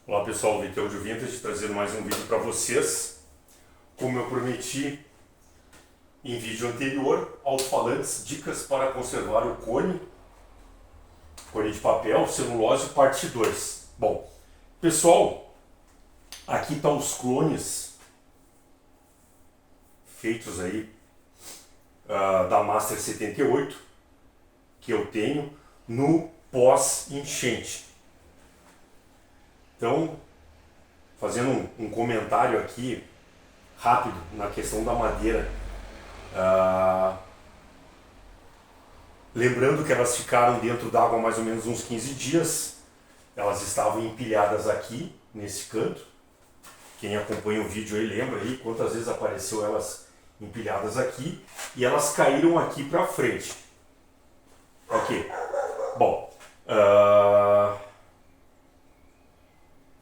Olá pessoal, Vitor de Vintage trazendo mais um vídeo para vocês. Como eu prometi em vídeo anterior, alto-falantes, dicas para conservar o cone de papel, celulose, parte 2. Bom, pessoal, aqui estão os clones feitos aí da Master 78 que eu tenho no pós-enchente. Então, fazendo um comentário aqui rápido na questão da madeira, lembrando que elas ficaram dentro d'água mais ou menos uns 15 dias, elas estavam empilhadas aqui nesse canto. Quem acompanha o vídeo aí lembra aí quantas vezes apareceu elas empilhadas aqui e elas caíram aqui para frente. Ok, bom,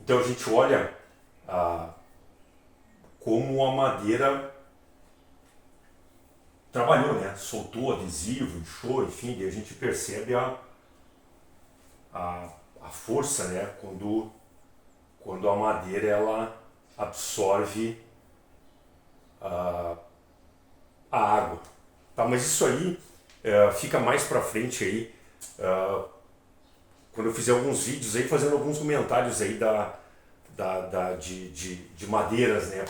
então a gente olha como a madeira trabalhou, né? Soltou adesivo, inchou, enfim, e a gente percebe a força, né? Quando a madeira ela absorve a água. Tá, mas isso aí fica mais pra frente aí, quando eu fizer alguns vídeos aí, fazendo alguns comentários aí de madeiras, né,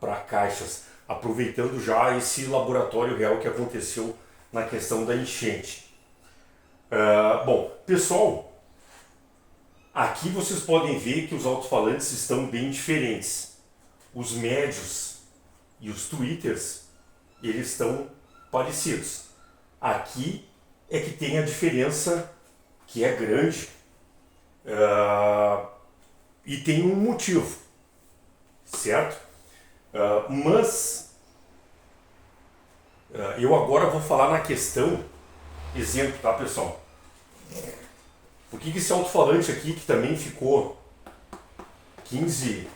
para caixas, aproveitando já esse laboratório real que aconteceu na questão da enchente. Bom, pessoal, aqui vocês podem ver que os alto-falantes estão bem diferentes. Os médios e os tweeters, eles estão parecidos. Aqui é que tem a diferença, que é grande, e tem um motivo, certo? Mas eu agora vou falar na questão, exemplo, tá pessoal? Por que esse alto-falante aqui, que também ficou 15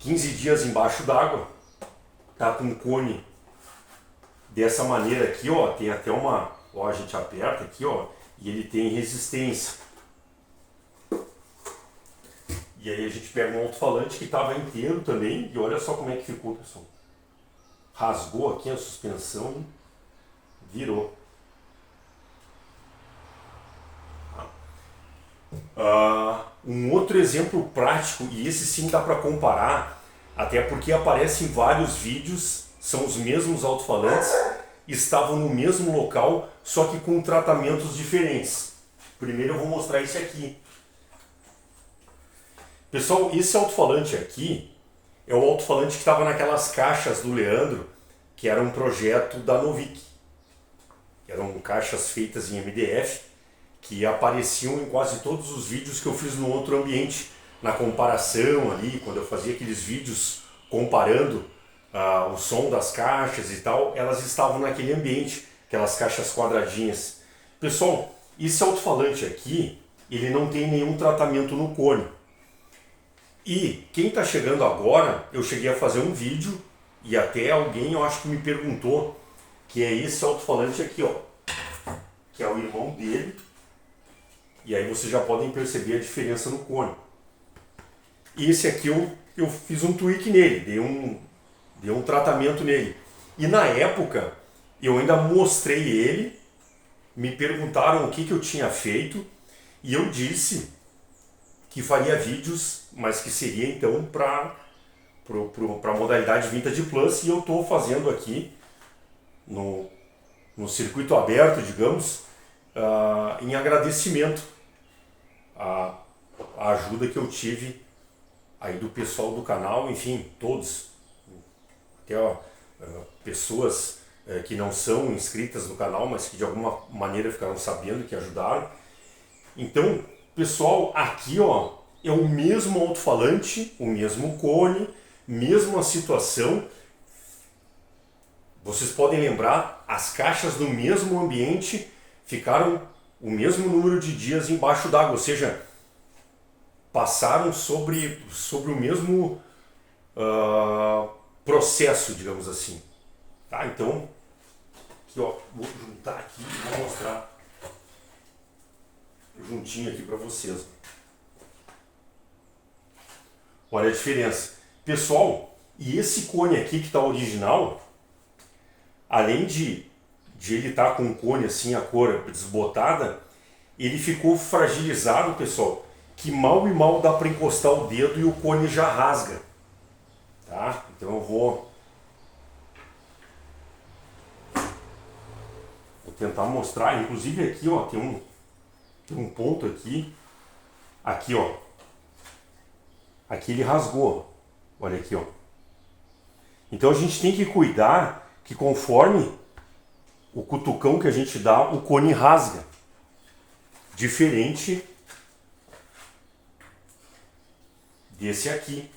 dias embaixo d'água, tá com um cone dessa maneira aqui, ó, tem até uma, ó, a gente aperta aqui, ó, e ele tem resistência. E aí a gente pega um alto-falante que estava inteiro também, e olha só como é que ficou, pessoal. Rasgou aqui a suspensão e virou. Um outro exemplo prático, e esse sim dá para comparar, até porque aparece em vários vídeos, são os mesmos alto-falantes, estavam no mesmo local, só que com tratamentos diferentes. Primeiro eu vou mostrar esse aqui. Pessoal, esse alto-falante aqui é o alto-falante que estava naquelas caixas do Leandro, que era um projeto da Novik. Eram caixas feitas em MDF, que apareciam em quase todos os vídeos que eu fiz no outro ambiente, na comparação ali, quando eu fazia aqueles vídeos comparando o som das caixas e tal, elas estavam naquele ambiente, aquelas caixas quadradinhas. Pessoal, esse alto-falante aqui, ele não tem nenhum tratamento no cone. E quem está chegando agora, eu cheguei a fazer um vídeo e até alguém, eu acho que me perguntou, que é esse alto-falante aqui, ó, que é o irmão dele. E aí vocês já podem perceber a diferença no cone. Esse aqui eu fiz um tweak nele, dei um tratamento nele. E na época eu ainda mostrei ele, me perguntaram o que eu tinha feito e eu disse que faria vídeos, mas que seria então para a modalidade Vintage Plus, e eu estou fazendo aqui no circuito aberto, digamos, em agradecimento à ajuda que eu tive aí do pessoal do canal, enfim, todos, até pessoas que não são inscritas no canal, mas que de alguma maneira ficaram sabendo, que ajudaram. Então, pessoal, aqui ó, é o mesmo alto-falante, o mesmo cone, mesma situação. Vocês podem lembrar, as caixas no mesmo ambiente ficaram o mesmo número de dias embaixo d'água, ou seja, passaram sobre o mesmo processo, digamos assim. Tá, então, aqui ó, vou juntar aqui e vou mostrar juntinho aqui para vocês. Olha a diferença. Pessoal, e esse cone aqui que está original, além de ele estar com o cone assim, a cor desbotada, ele ficou fragilizado, pessoal, que mal e mal dá para encostar o dedo e o cone já rasga. Tá? Então eu vou tentar mostrar, inclusive aqui, ó, tem um ponto aqui, ó, aqui ele rasgou, olha aqui, ó. Então a gente tem que cuidar que conforme o cutucão que a gente dá, o cone rasga, diferente desse aqui,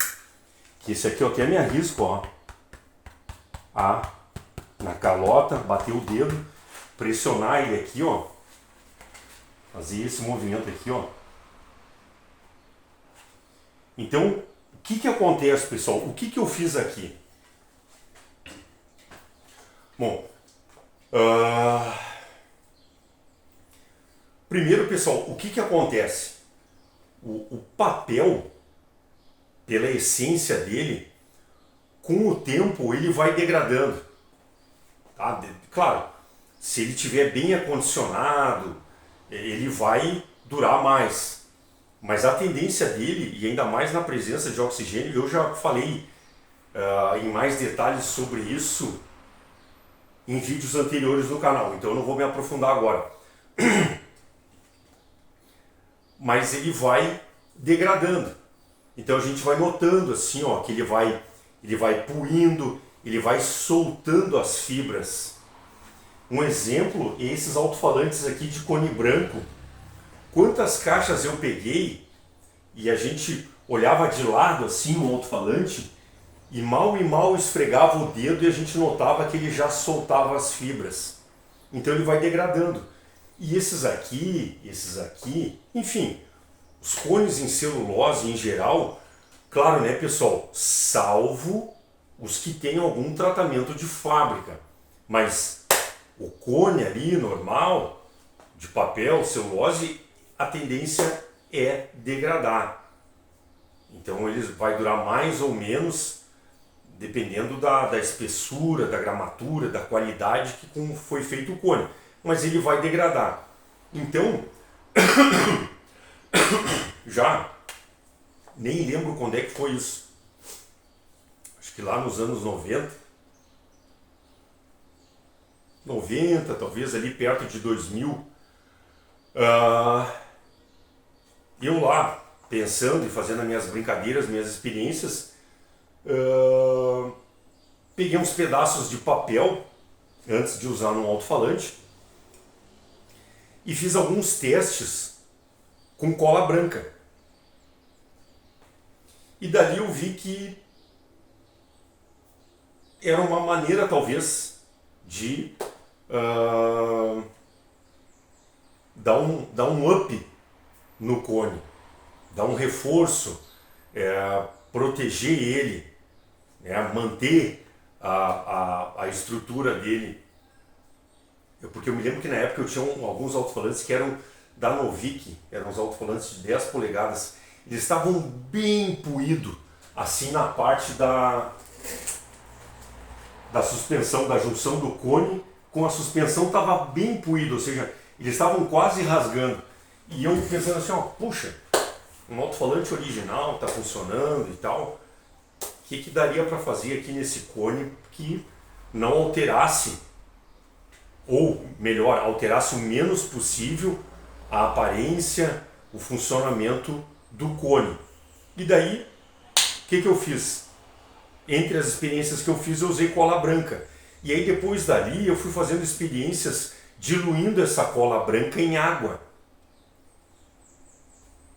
que esse aqui eu até me arrisco, ó, na calota, bater o dedo, pressionar ele aqui, ó, fazer esse movimento aqui, ó. Então, o que acontece, pessoal? O que eu fiz aqui? Bom, primeiro, pessoal, o que acontece? O papel, pela essência dele, com o tempo ele vai degradando. Tá? Claro, se ele estiver bem acondicionado, ele vai durar mais. Mas a tendência dele, e ainda mais na presença de oxigênio, eu já falei em mais detalhes sobre isso em vídeos anteriores no canal, então eu não vou me aprofundar agora. Mas ele vai degradando. Então a gente vai notando assim, ó, que ele vai puindo, ele vai soltando as fibras. Um exemplo é esses alto-falantes aqui de cone branco. Quantas caixas eu peguei e a gente olhava de lado assim o alto-falante e mal esfregava o dedo e a gente notava que ele já soltava as fibras. Então ele vai degradando. E esses aqui, enfim, os cones em celulose em geral, claro, né, pessoal, salvo os que têm algum tratamento de fábrica, mas o cone ali normal, de papel, celulose, a tendência é degradar. Então ele vai durar mais ou menos, dependendo da espessura, da gramatura, da qualidade que como foi feito o cone, mas ele vai degradar. Então, já nem lembro quando é que foi isso, acho que lá nos anos 90, talvez ali perto de 2000, eu lá pensando e fazendo as minhas brincadeiras, minhas experiências, peguei uns pedaços de papel antes de usar no alto-falante e fiz alguns testes com cola branca. E dali eu vi que era uma maneira talvez de dar um up no cone, dar um reforço, proteger ele, manter a estrutura dele. Porque eu me lembro que na época eu tinha alguns alto-falantes que eram da Novik, eram os alto-falantes de 10 polegadas, eles estavam bem puídos, assim na parte da suspensão, da junção do cone com a suspensão estava bem puído, ou seja, eles estavam quase rasgando. E eu pensando assim, ó, puxa, um alto-falante original está funcionando e tal, o que daria para fazer aqui nesse cone que não alterasse, ou melhor, alterasse o menos possível a aparência, o funcionamento do cone. E daí, o que eu fiz? Entre as experiências que eu fiz, eu usei cola branca. E aí depois dali eu fui fazendo experiências diluindo essa cola branca em água.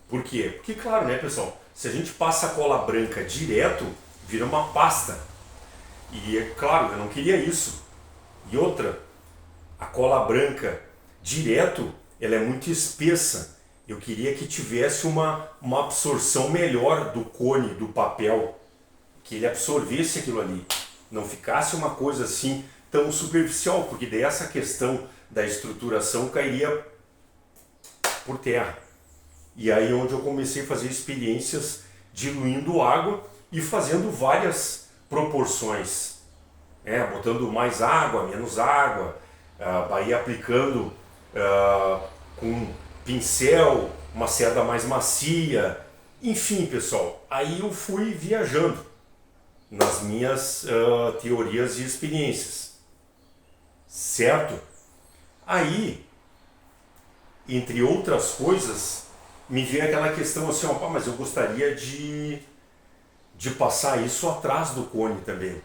Por quê? Porque claro, né, pessoal, se a gente passa a cola branca direto, vira uma pasta. E é claro, eu não queria isso. E outra, a cola branca direto, ela é muito espessa. Eu queria que tivesse uma absorção melhor do cone, do papel, que ele absorvesse aquilo ali, não ficasse uma coisa assim tão superficial, porque daí essa questão da estruturação cairia por terra. E aí onde eu comecei a fazer experiências diluindo água e fazendo várias proporções, botando mais água, menos água, aí aplicando com pincel, uma seda mais macia, enfim, pessoal, aí eu fui viajando nas minhas teorias e experiências, certo? Aí, entre outras coisas, me veio aquela questão assim, mas eu gostaria de passar isso atrás do cone também.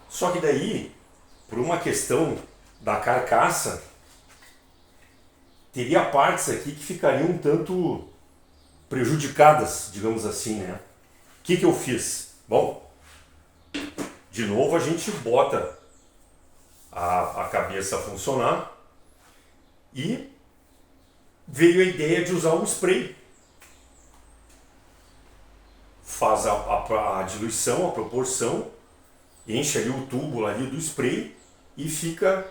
Só que daí, por uma questão da carcaça, teria partes aqui que ficariam um tanto prejudicadas, digamos assim, né? O que eu fiz? Bom, de novo a gente bota a cabeça a funcionar e veio a ideia de usar um spray. Faz a diluição, a proporção, enche ali o tubo ali do spray e fica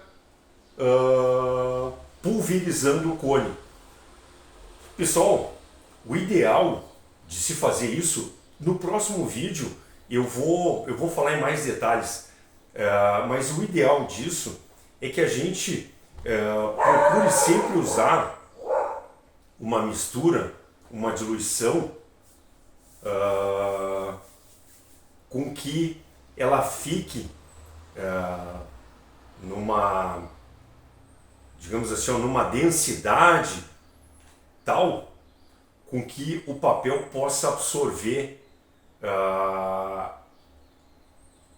pulverizando o cone. Pessoal, o ideal de se fazer isso, no próximo vídeo eu vou falar em mais detalhes, mas o ideal disso é que a gente procure sempre usar uma mistura, uma diluição com que ela fique numa, digamos assim, numa densidade tal com que o papel possa absorver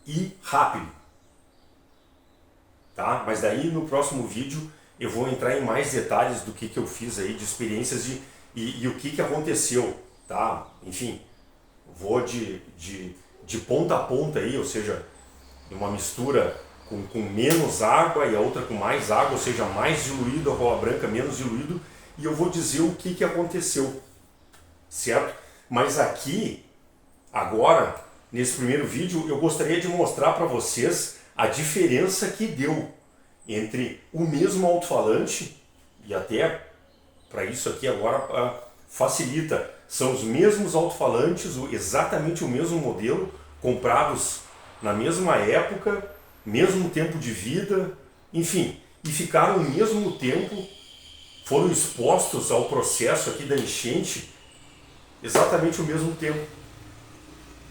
e rápido, tá? Mas daí no próximo vídeo eu vou entrar em mais detalhes do que eu fiz aí de experiências e o que aconteceu, tá? Enfim, vou de ponta a ponta aí, ou seja, uma mistura com menos água e a outra com mais água, ou seja, mais diluído a cola branca, menos diluído, e eu vou dizer o que aconteceu, certo? Mas aqui, agora, nesse primeiro vídeo, eu gostaria de mostrar para vocês a diferença que deu entre o mesmo alto-falante, e até para isso aqui agora facilita, são os mesmos alto-falantes, exatamente o mesmo modelo, comprados na mesma época, mesmo tempo de vida, enfim, e ficaram ao mesmo tempo, foram expostos ao processo aqui da enchente exatamente ao mesmo tempo.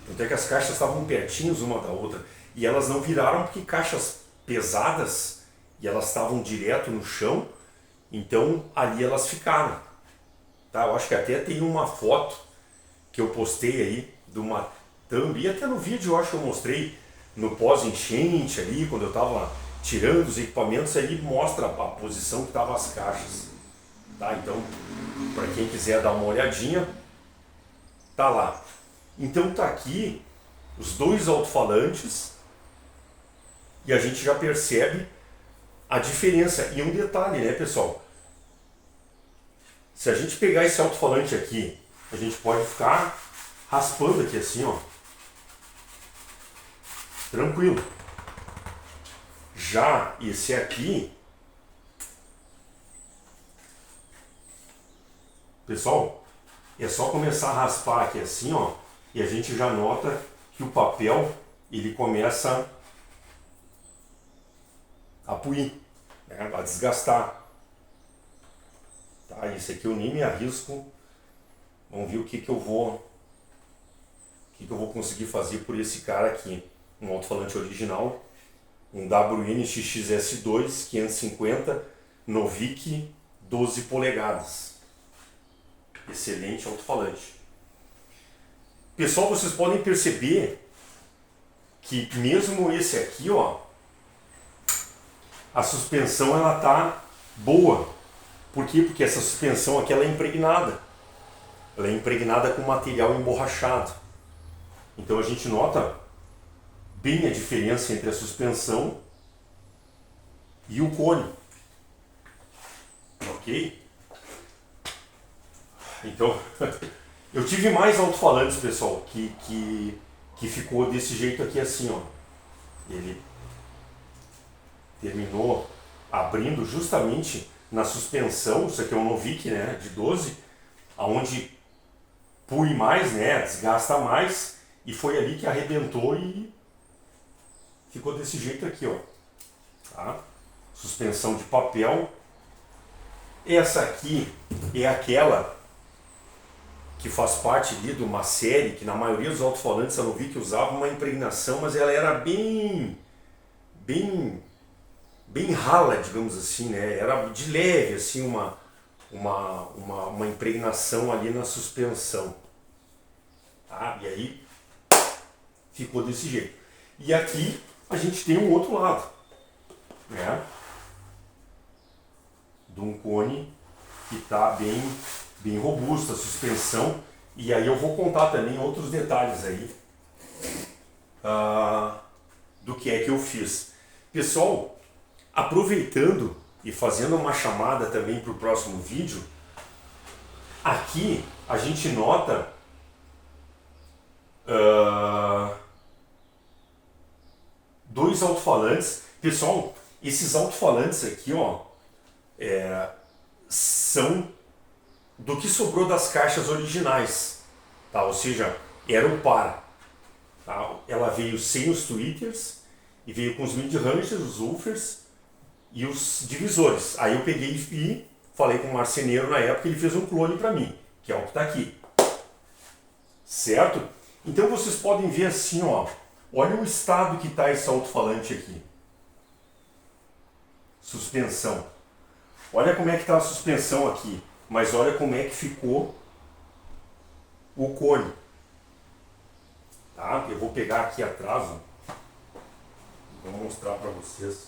Até que as caixas estavam pertinhas uma da outra e elas não viraram porque caixas pesadas e elas estavam direto no chão, então ali elas ficaram. Tá? Eu acho que até tem uma foto que eu postei aí de uma thumb, e até no vídeo eu acho que eu mostrei no pós-enchente ali, quando eu estava tirando os equipamentos, ali mostra a posição que estavam as caixas. Tá? Então, para quem quiser dar uma olhadinha, tá lá. Então tá aqui os dois alto-falantes e a gente já percebe a diferença. E um detalhe, né, pessoal? Se a gente pegar esse alto-falante aqui, a gente pode ficar raspando aqui assim, ó. Tranquilo. Já esse aqui, pessoal, é só começar a raspar aqui assim, ó, e a gente já nota que o papel ele começa a puir, né, a desgastar. Tá, esse aqui eu nem me arrisco. Vamos ver o que eu vou conseguir fazer por esse cara aqui. Um alto-falante original, um WN-XXS2 550 Novik 12 polegadas. Excelente alto-falante. Pessoal, vocês podem perceber que mesmo esse aqui, ó, a suspensão ela tá boa. Por quê? Porque essa suspensão aqui ela é impregnada. Ela é impregnada com material emborrachado. Então a gente nota bem a diferença entre a suspensão e o cone. Ok? Então, eu tive mais alto-falantes, pessoal, que ficou desse jeito aqui assim, ó. Ele terminou abrindo justamente na suspensão, isso aqui é um Novik, né, de 12, aonde pui mais, né? Desgasta mais, e foi ali que arrebentou e ficou desse jeito aqui, ó. Tá? Suspensão de papel. Essa aqui é aquela que faz parte ali de uma série que na maioria dos alto-falantes a Novik usava uma impregnação, mas ela era bem rala, digamos assim, né? Era de leve, assim, uma impregnação ali na suspensão. Tá? E aí ficou desse jeito. E aqui a gente tem um outro lado, né? De um cone que está bem robusta, a suspensão. E aí eu vou contar também outros detalhes aí do que é que eu fiz. Pessoal, aproveitando e fazendo uma chamada também para o próximo vídeo, aqui a gente nota dois alto-falantes. Pessoal, esses alto-falantes aqui, ó, são do que sobrou das caixas originais, tá? Ou seja, era o par. Tá? Ela veio sem os tweeters e veio com os mid-rangers, os woofers e os divisores. Aí eu peguei e falei com o marceneiro na época, ele fez um clone para mim, que é o que está aqui. Certo? Então vocês podem ver assim, ó, olha o estado que está esse alto-falante aqui. Suspensão. Olha como é que está a suspensão aqui. Mas olha como é que ficou o cone. Tá? Eu vou pegar aqui atrás, ó. Vou mostrar para vocês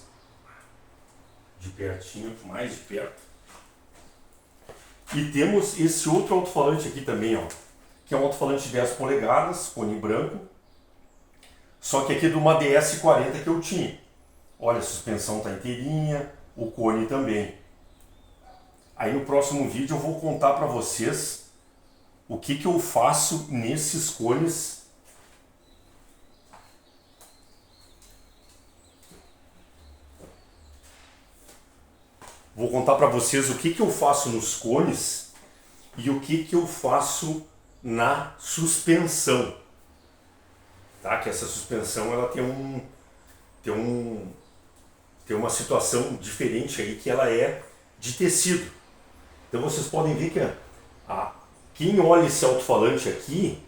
de pertinho, mais de perto. E temos esse outro alto-falante aqui também, ó, que é um alto-falante de 10 polegadas, cone branco, só que aqui é de uma DS40 que eu tinha. Olha, a suspensão tá inteirinha, o cone também. Aí no próximo vídeo eu vou contar para vocês o que eu faço nesses cones. Vou contar para vocês o que eu faço nos cones e o que eu faço na suspensão. Tá? Que essa suspensão ela tem uma situação diferente aí, que ela é de tecido. Então vocês podem ver que quem olha esse alto-falante aqui,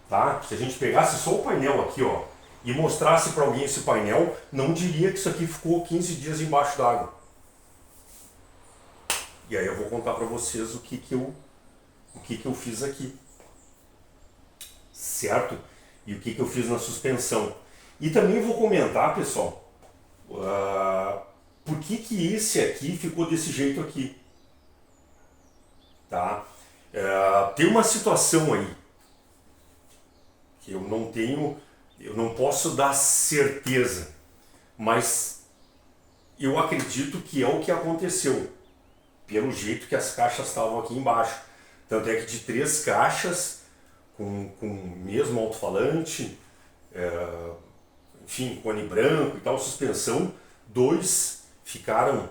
tá? Se a gente pegasse só o painel aqui, ó, e mostrasse para alguém esse painel, não diria que isso aqui ficou 15 dias embaixo d'água. E aí eu vou contar para vocês o que eu fiz aqui, certo? E o que eu fiz na suspensão. E também vou comentar, pessoal, por que esse aqui ficou desse jeito aqui. Tá? Tem uma situação aí que eu não posso dar certeza, mas eu acredito que é o que aconteceu, pelo jeito que as caixas estavam aqui embaixo. Tanto é que de 3 caixas, com o mesmo alto-falante, enfim, cone branco e tal, suspensão, 2 ficaram,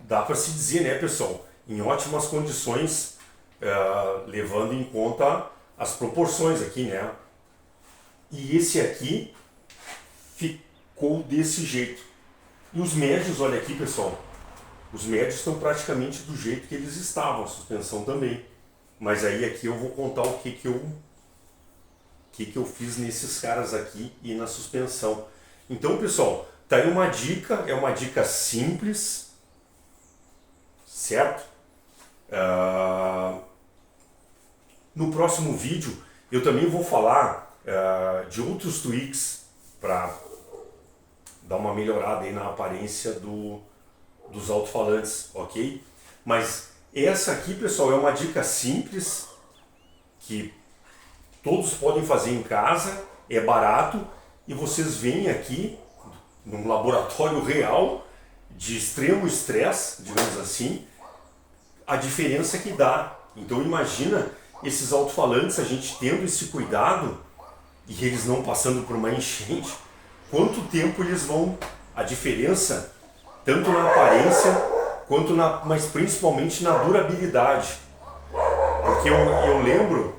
dá para se dizer, né, pessoal, em ótimas condições, levando em conta as proporções aqui, né? E esse aqui ficou desse jeito. E os médios, olha aqui, pessoal, os médios estão praticamente do jeito que eles estavam, a suspensão também. Mas aí aqui eu vou contar o que eu fiz nesses caras aqui e na suspensão. Então, pessoal, tá aí uma dica, é uma dica simples, certo? No próximo vídeo eu também vou falar de outros tweaks para dar uma melhorada aí na aparência dos alto-falantes, ok? Mas essa aqui, pessoal, é uma dica simples que todos podem fazer em casa, é barato e vocês veem aqui num laboratório real de extremo estresse, digamos assim, a diferença que dá. Então imagina esses alto-falantes, a gente tendo esse cuidado e eles não passando por uma enchente, quanto tempo eles vão, a diferença, tanto na aparência, quanto mas principalmente na durabilidade. Porque eu lembro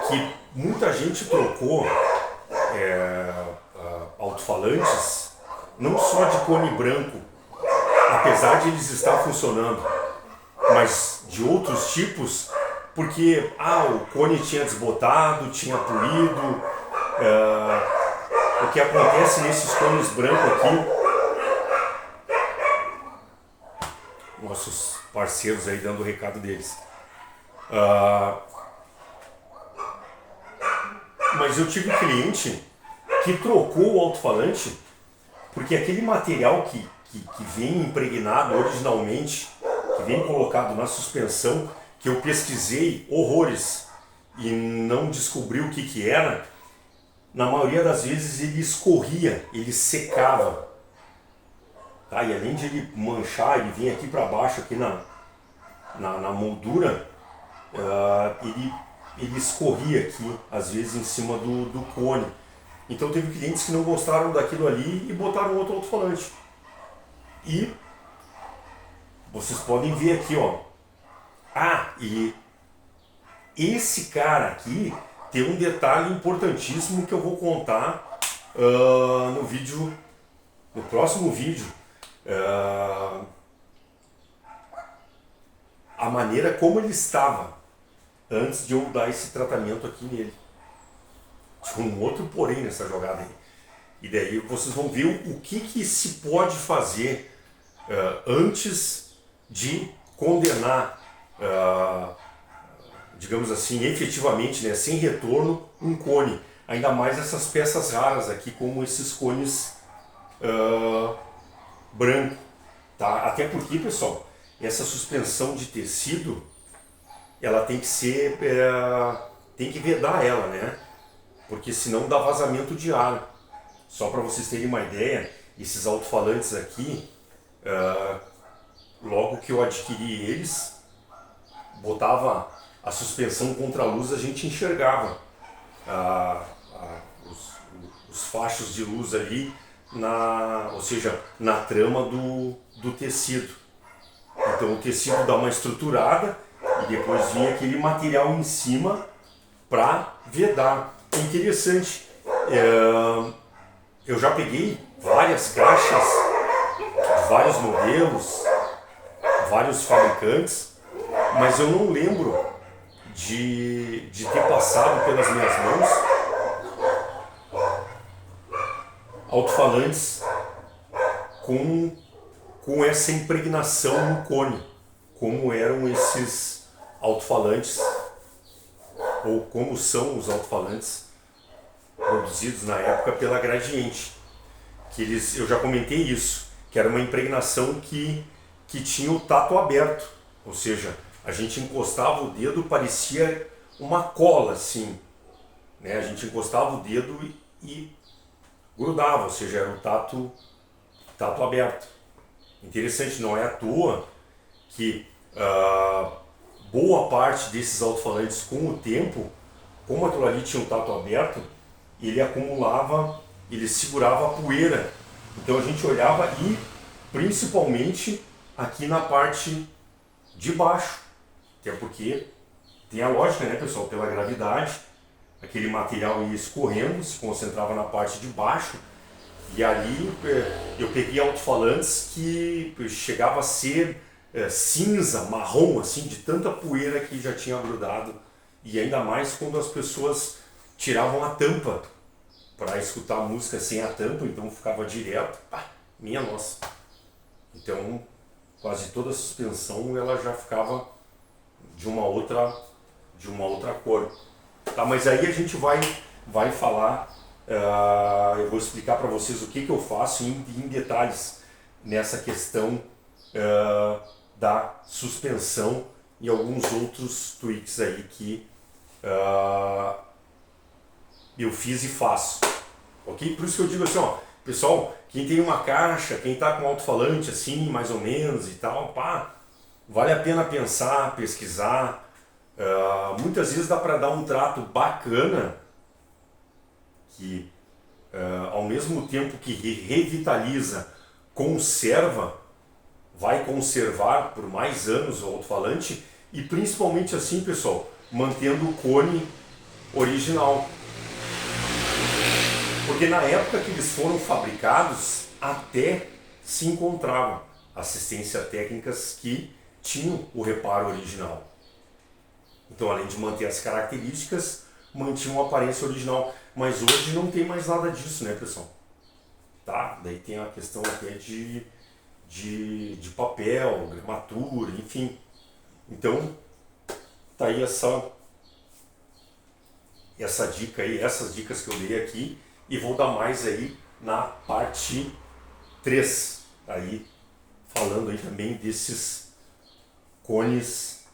que muita gente trocou alto-falantes, não só de cone branco, apesar de eles estar funcionando, mas de outros tipos, porque o cone tinha desbotado, tinha puído. O que acontece nesses cones brancos aqui, nossos parceiros aí dando o recado deles. Mas eu tive um cliente que trocou o alto-falante porque aquele material que vem impregnado originalmente, que vem colocado na suspensão, que eu pesquisei horrores e não descobri o que era, na maioria das vezes ele escorria, ele secava. Tá? E além de ele manchar, ele vinha aqui para baixo, aqui na moldura, ele escorria aqui, às vezes em cima do cone. Então teve clientes que não gostaram daquilo ali e botaram outro alto-falante. E vocês podem ver aqui, ó. E esse cara aqui tem um detalhe importantíssimo que eu vou contar no próximo vídeo. A maneira como ele estava antes de eu dar esse tratamento aqui nele. Tinha um outro porém nessa jogada aí. E daí vocês vão ver o que se pode fazer antes de condenar, digamos assim, efetivamente, né, sem retorno, um cone. Ainda mais essas peças raras aqui, como esses cones branco. Tá? Até porque, pessoal, essa suspensão de tecido, ela tem que ser, tem que vedar ela, né? Porque senão dá vazamento de ar. Só para vocês terem uma ideia, esses alto-falantes aqui, logo que eu adquiri eles, botava a suspensão contra a luz, a gente enxergava os fachos de luz ali, ou seja, na trama do tecido. Então o tecido dá uma estruturada e depois vinha aquele material em cima para vedar. É interessante, eu já peguei várias caixas, vários modelos, vários fabricantes, mas eu não lembro de ter passado pelas minhas mãos alto-falantes com essa impregnação no cone, como eram esses alto-falantes, ou como são os alto-falantes produzidos na época pela Gradiente, que eu já comentei isso, que era uma impregnação que tinha o tato aberto, ou seja, a gente encostava o dedo, parecia uma cola assim, né? A gente encostava o dedo e grudava, ou seja, era o tato aberto. Interessante, não é à toa que boa parte desses alto-falantes, com o tempo, como aquilo ali tinha um tato aberto, ele acumulava, ele segurava a poeira. Então a gente olhava e principalmente aqui na parte de baixo, até porque tem a lógica, né, pessoal, pela gravidade, aquele material ia escorrendo, se concentrava na parte de baixo, e ali eu peguei alto-falantes que chegava a ser cinza, marrom, assim, de tanta poeira que já tinha grudado, e ainda mais quando as pessoas tiravam a tampa para escutar a música sem a tampa, então ficava direto, minha nossa. Então quase toda a suspensão ela já ficava de uma outra cor. Tá, mas aí a gente vai falar, eu vou explicar para vocês o que eu faço em detalhes nessa questão da suspensão e alguns outros tweaks aí que eu fiz e faço, ok? Por isso que eu digo assim, ó, pessoal, quem tem uma caixa, quem está com alto-falante assim, mais ou menos e tal, vale a pena pensar, pesquisar. Muitas vezes dá para dar um trato bacana que, ao mesmo tempo que revitaliza, conserva, vai conservar por mais anos o alto-falante e principalmente assim, pessoal, mantendo o cone original. Porque na época que eles foram fabricados, até se encontrava assistência técnicas que tinham o reparo original. Então, além de manter as características, mantinham a aparência original. Mas hoje não tem mais nada disso, né, pessoal? Tá? Daí tem a questão até de papel, gramatura, enfim. Então, tá aí essa dica aí, essas dicas que eu dei aqui, e vou dar mais aí na parte 3, aí falando aí também desses cones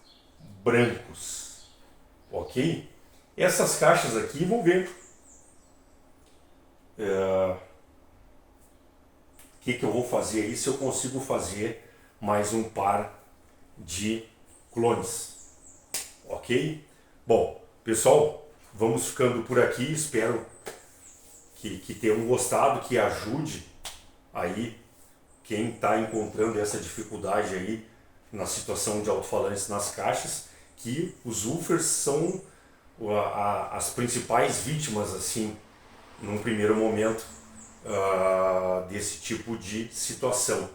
brancos, ok? Essas caixas aqui, vamos ver o que eu vou fazer aí, se eu consigo fazer mais um par de clones, ok? Bom, pessoal, vamos ficando por aqui, espero que tenham gostado, que ajude aí quem está encontrando essa dificuldade aí na situação de alto-falantes nas caixas, que os woofers são as principais vítimas, assim, num primeiro momento, desse tipo de situação.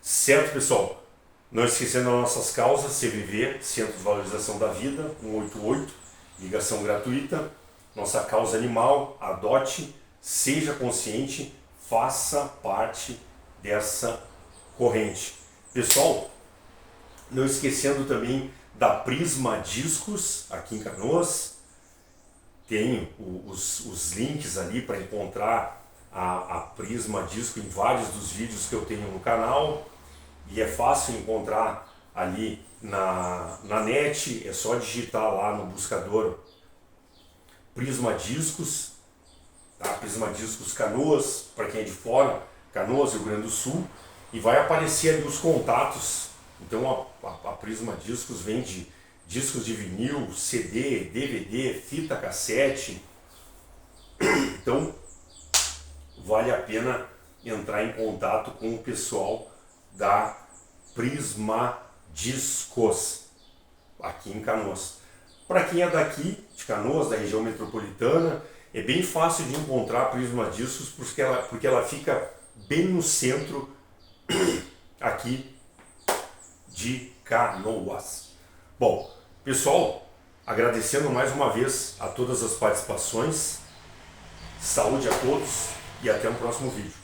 Certo, pessoal? Não esquecendo as nossas causas, CVV, Centro de Valorização da Vida, 188, ligação gratuita. Nossa causa animal, adote, seja consciente, faça parte dessa corrente. Pessoal, não esquecendo também da Prisma Discos, aqui em Canoas. Tenho os links ali para encontrar a Prisma Disco em vários dos vídeos que eu tenho no canal. E é fácil encontrar ali na net, é só digitar lá no buscador Prisma Discos, tá? Prisma Discos Canoas, para quem é de fora, Canoas, Rio Grande do Sul, e vai aparecer ali os contatos. Então a Prisma Discos vende discos de vinil, CD, DVD, fita cassete. Então vale a pena entrar em contato com o pessoal da Prisma Discos aqui em Canoas. Para quem é daqui de Canoas, da região metropolitana, é bem fácil de encontrar a Prisma Discos porque ela fica bem no centro aqui de Canoas. Bom, pessoal, agradecendo mais uma vez a todas as participações, saúde a todos e até o próximo vídeo.